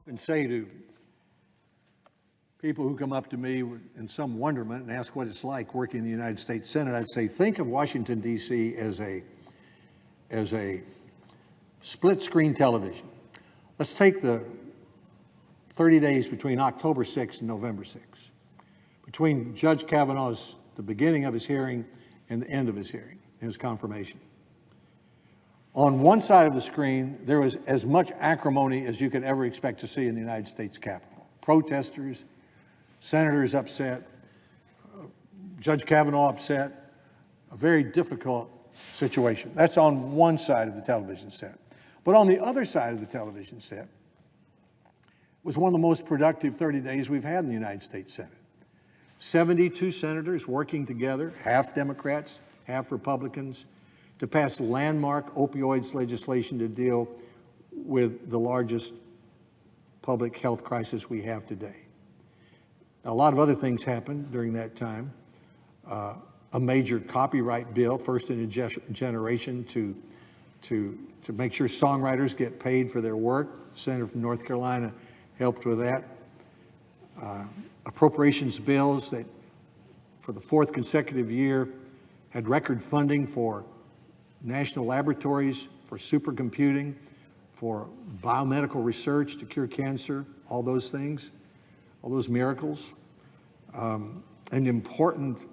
And say to people who come up to me in some wonderment and ask what it's like working in the United States Senate, I'd say, think of Washington, D.C. as a split-screen television. Let's take the 30 days between October 6th and November 6th, between Judge Kavanaugh's, the beginning of his hearing and the end of his hearing, his confirmation. On one side of the screen, there was as much acrimony as you could ever expect to see in the United States Capitol. Protesters, senators upset, Judge Kavanaugh upset, a very difficult situation. That's on one side of the television set. But on the other side of the television set was one of the most productive 30 days we've had in the United States Senate. 72 senators working together, half Democrats, half Republicans, to pass landmark opioids legislation to deal with the largest public health crisis we have today. Now, a lot of other things happened during that time. A major copyright bill, first in a generation, to make sure songwriters get paid for their work. The senator from North Carolina helped with that. Appropriations bills that, for the fourth consecutive year, had record funding for national laboratories, for supercomputing, for biomedical research to cure cancer, all those things, all those miracles. An important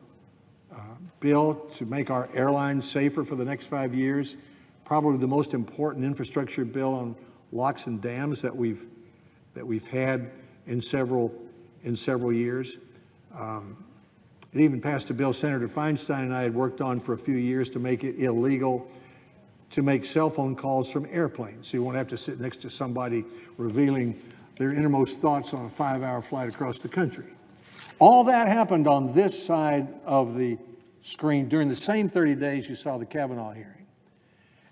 bill to make our airlines safer for the next 5 years, probably the most important infrastructure bill on locks and dams that we've had in several years. It even passed a bill Senator Feinstein and I had worked on for a few years to make it illegal to make cell phone calls from airplanes. So you won't have to sit next to somebody revealing their innermost thoughts on a 5-hour flight across the country. All that happened on this side of the screen during the same 30 days you saw the Kavanaugh hearing.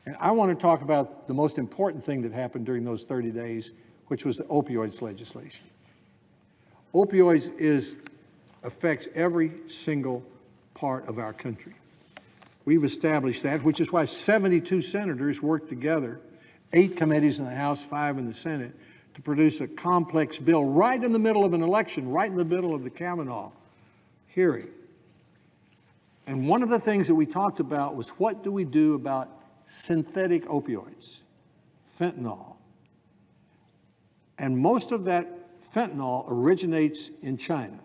And I want to talk about the most important thing that happened during those 30 days, which was the opioids legislation. Opioids affects every single part of our country. We've established that, which is why 72 senators worked together, 8 committees in the House, 5 in the Senate, to produce a complex bill right in the middle of an election, right in the middle of the Kavanaugh hearing. And one of the things that we talked about was, what do we do about synthetic opioids, fentanyl? And most of that fentanyl originates in China.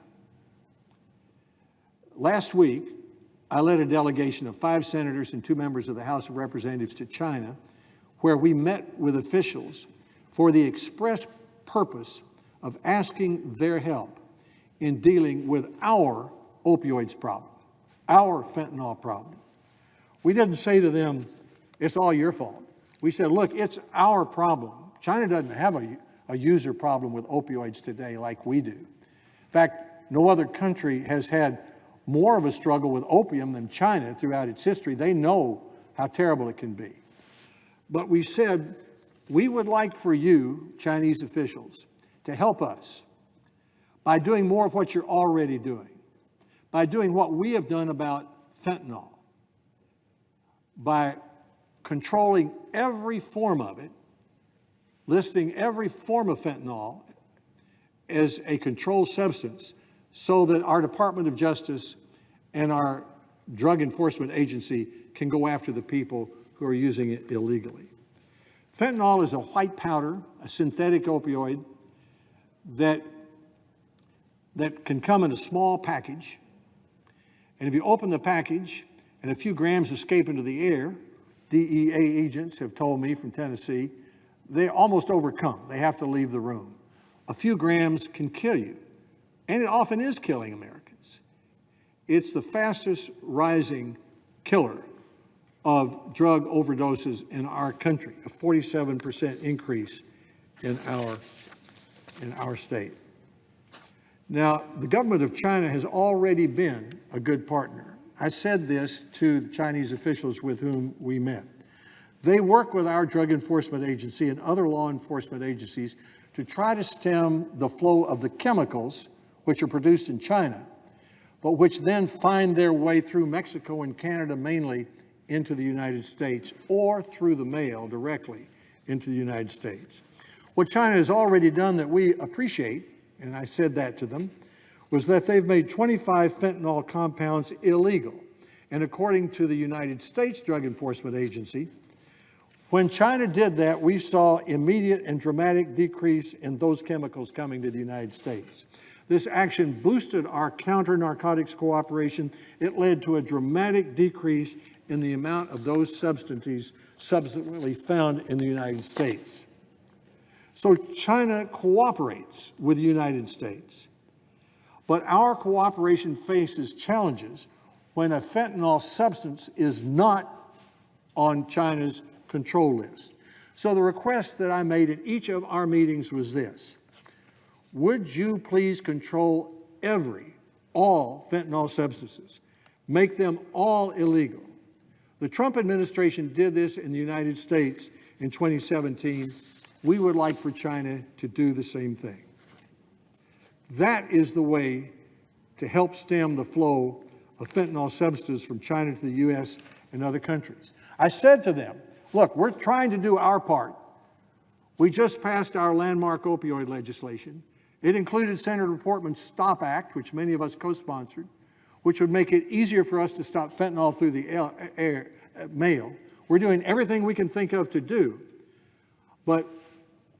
Last week, I led a delegation of 5 senators and 2 members of the House of Representatives to China, where we met with officials for the express purpose of asking their help in dealing with our opioids problem, our fentanyl problem. We didn't say to them, it's all your fault. We said, look, it's our problem. China doesn't have a user problem with opioids today like we do. In fact, no other country has had more of a struggle with opium than China throughout its history. They know how terrible it can be. But we said, we would like for you, Chinese officials, to help us by doing more of what you're already doing, by doing what we have done about fentanyl, by controlling every form of it, listing every form of fentanyl as a controlled substance, so that our Department of Justice and our Drug Enforcement Agency can go after the people who are using it illegally. Fentanyl is a white powder, a synthetic opioid that can come in a small package. And if you open the package and a few grams escape into the air, DEA agents have told me from Tennessee, they almost overcome. They have to leave the room. A few grams can kill you. And it often is killing Americans. It's the fastest rising killer of drug overdoses in our country, a 47% increase in our state. Now, the government of China has already been a good partner. I said this to the Chinese officials with whom we met. They work with our Drug Enforcement Agency and other law enforcement agencies to try to stem the flow of the chemicals which are produced in China, but which then find their way through Mexico and Canada mainly into the United States, or through the mail directly into the United States. What China has already done that we appreciate, and I said that to them, was that they've made 25 fentanyl compounds illegal. And according to the United States Drug Enforcement Agency, when China did that, we saw immediate and dramatic decrease in those chemicals coming to the United States. This action boosted our counter-narcotics cooperation. It led to a dramatic decrease in the amount of those substances subsequently found in the United States. So China cooperates with the United States. But our cooperation faces challenges when a fentanyl substance is not on China's control list. So the request that I made at each of our meetings was this: would you please control all fentanyl substances, make them all illegal? The Trump administration did this in the United States in 2017. We would like for China to do the same thing. That is the way to help stem the flow of fentanyl substances from China to the U.S. and other countries. I said to them, look, we're trying to do our part. We just passed our landmark opioid legislation. It included Senator Portman's STOP Act, which many of us co-sponsored, which would make it easier for us to stop fentanyl through the mail. We're doing everything we can think of to do. But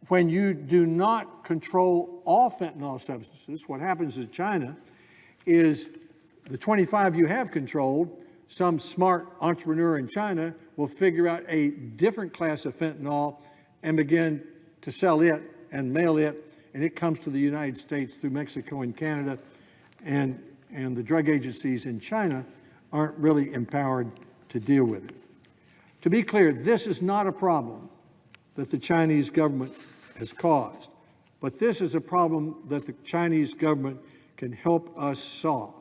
when you do not control all fentanyl substances, what happens in China is the 25 you have controlled, some smart entrepreneur in China will figure out a different class of fentanyl and begin to sell it and mail it, and it comes to the United States through Mexico and Canada, and the drug agencies in China aren't really empowered to deal with it. To be clear, this is not a problem that the Chinese government has caused, but this is a problem that the Chinese government can help us solve.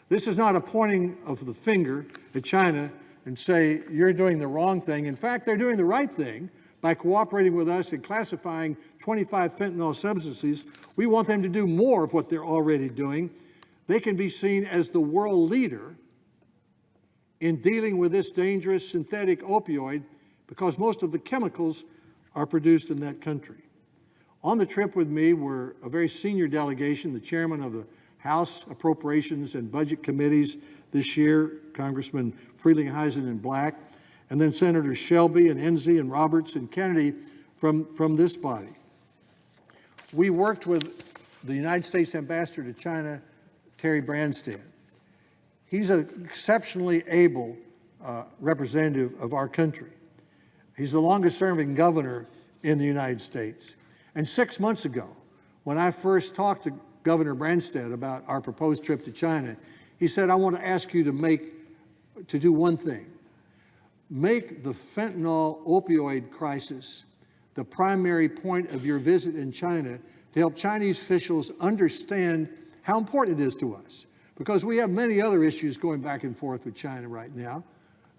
This is not a pointing of the finger at China and say, you're doing the wrong thing. In fact, they're doing the right thing by cooperating with us and classifying 25 fentanyl substances. We want them to do more of what they're already doing. They can be seen as the world leader in dealing with this dangerous synthetic opioid because most of the chemicals are produced in that country. On the trip with me were a very senior delegation, the chairman of the House Appropriations and Budget Committees this year, Congressman Frelinghuysen and Black, and then Senators Shelby and Enzi and Roberts and Kennedy from this body. We worked with the United States Ambassador to China, Terry Branstad. He's an exceptionally able representative of our country. He's the longest serving governor in the United States. And 6 months ago, when I first talked to Governor Branstad about our proposed trip to China, he said, I want to ask you to do one thing. Make the fentanyl opioid crisis the primary point of your visit in China to help Chinese officials understand how important it is to us. Because we have many other issues going back and forth with China right now.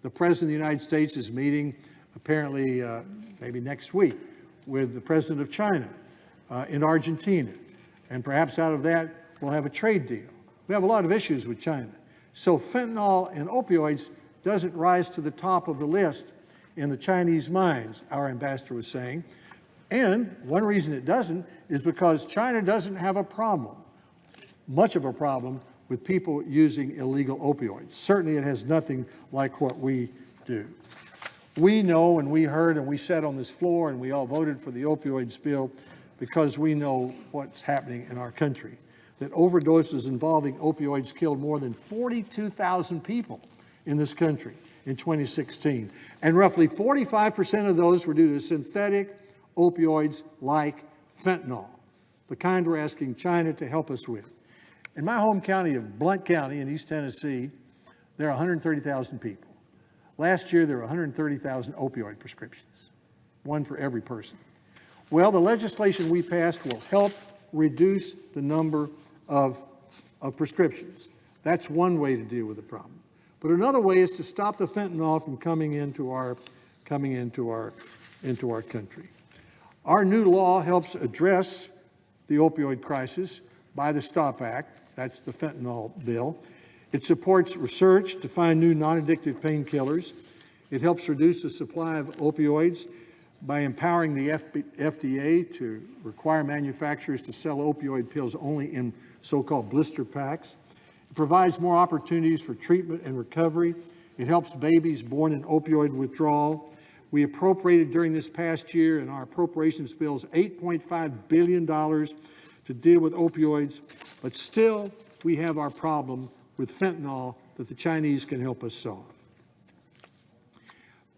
The President of the United States is meeting apparently maybe next week with the President of China in Argentina. And perhaps out of that, we'll have a trade deal. We have a lot of issues with China. So fentanyl and opioids doesn't rise to the top of the list in the Chinese minds, our ambassador was saying. And one reason it doesn't is because China doesn't have a problem, much of a problem, with people using illegal opioids. Certainly it has nothing like what we do. We know, and we heard, and we sat on this floor, and we all voted for the opioids bill because we know what's happening in our country, that overdoses involving opioids killed more than 42,000 people in this country in 2016. And roughly 45% of those were due to synthetic opioids like fentanyl, the kind we're asking China to help us with. In my home county of Blount County in East Tennessee, there are 130,000 people. Last year, there were 130,000 opioid prescriptions, one for every person. Well, the legislation we passed will help reduce the number of prescriptions. That's one way to deal with the problem. But another way is to stop the fentanyl from coming into our country. Our new law helps address the opioid crisis by the STOP Act. That's the fentanyl bill. It supports research to find new non-addictive painkillers. It helps reduce the supply of opioids. by empowering the FDA to require manufacturers to sell opioid pills only in so-called blister packs. It provides more opportunities for treatment and recovery. It helps babies born in opioid withdrawal. We appropriated during this past year in our appropriations bills $8.5 billion to deal with opioids, but still we have our problem with fentanyl that the Chinese can help us solve.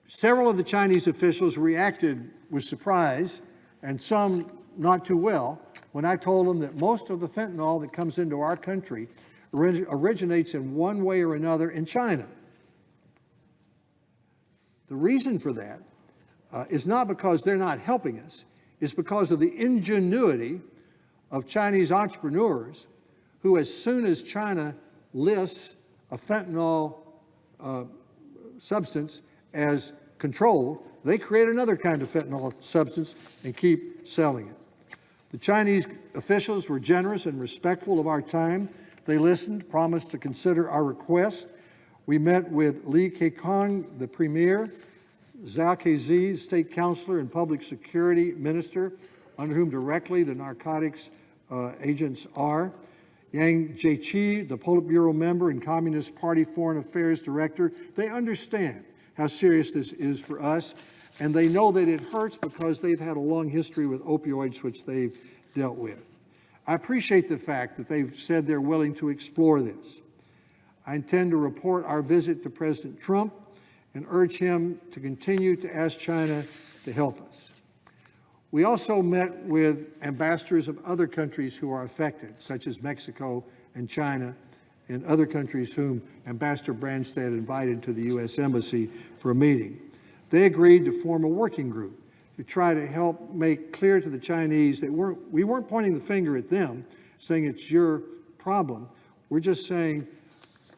Several of the Chinese officials reacted with surprise, and some not too well, when I told them that most of the fentanyl that comes into our country originates in one way or another in China. The reason for that is not because they're not helping us, it's because of the ingenuity of Chinese entrepreneurs who, as soon as China lists a fentanyl substance as controlled, they create another kind of fentanyl substance and keep selling it. The Chinese officials were generous and respectful of our time. They listened, promised to consider our request. We met with Li Keqiang, the premier, Zhao Kezi, state counselor and public security minister, under whom directly the narcotics agents are, Yang Jieqi, the Politburo member and Communist Party foreign affairs director. They understand how serious this is for us, and they know that it hurts because they've had a long history with opioids, which they've dealt with. I appreciate the fact that they've said they're willing to explore this. I intend to report our visit to President Trump and urge him to continue to ask China to help us. We also met with ambassadors of other countries who are affected, such as Mexico and China, and other countries whom Ambassador Branstad invited to the U.S. Embassy for a meeting. They agreed to form a working group to try to help make clear to the Chinese that we weren't pointing the finger at them, saying it's your problem. We're just saying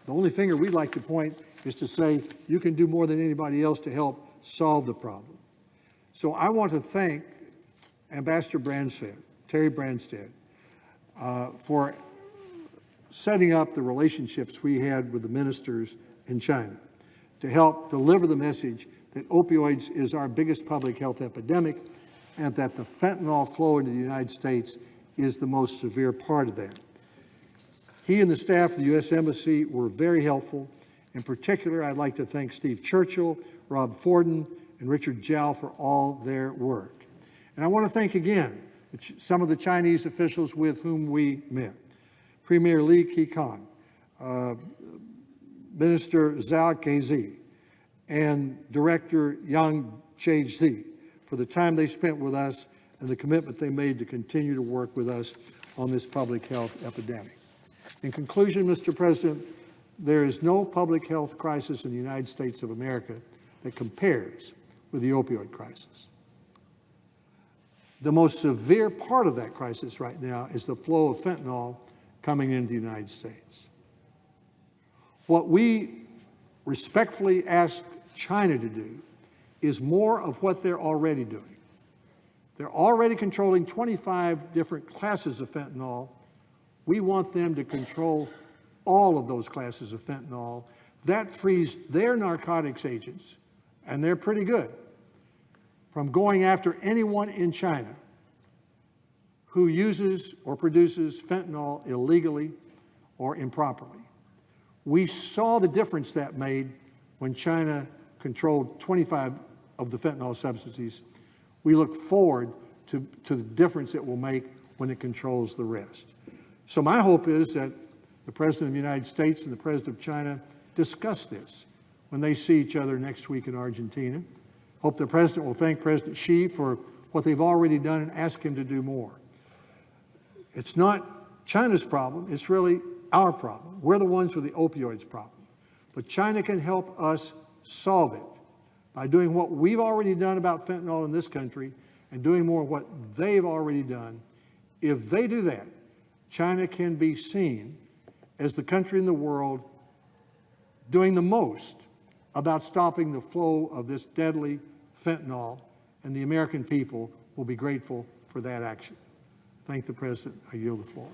the only finger we'd like to point is to say you can do more than anybody else to help solve the problem. So I want to thank Ambassador Branstad, Terry Branstad, for setting up the relationships we had with the ministers in China to help deliver the message that opioids is our biggest public health epidemic and that the fentanyl flow into the United States is the most severe part of that. He and the staff of the U.S. Embassy were very helpful. In particular, I'd like to thank Steve Churchill, Rob Forden, and Richard Jiao for all their work. And I want to thank again some of the Chinese officials with whom we met. Premier Li Keqiang, Minister Zhao Kezi, and Director Yang Jieqi for the time they spent with us and the commitment they made to continue to work with us on this public health epidemic. In conclusion, Mr. President, there is no public health crisis in the United States of America that compares with the opioid crisis. The most severe part of that crisis right now is the flow of fentanyl coming into the United States. What we respectfully ask China to do is more of what they're already doing. They're already controlling 25 different classes of fentanyl. We want them to control all of those classes of fentanyl. That frees their narcotics agents, and they're pretty good, from going after anyone in China who uses or produces fentanyl illegally or improperly. We saw the difference that made when China controlled 25 of the fentanyl substances. We look forward to the difference it will make when it controls the rest. So my hope is that the President of the United States and the President of China discuss this when they see each other next week in Argentina. Hope the President will thank President Xi for what they've already done and ask him to do more. It's not China's problem, it's really our problem. We're the ones with the opioids problem. But China can help us solve it by doing what we've already done about fentanyl in this country and doing more of what they've already done. If they do that, China can be seen as the country in the world doing the most about stopping the flow of this deadly fentanyl, and the American people will be grateful for that action. Thank the President. I yield the floor.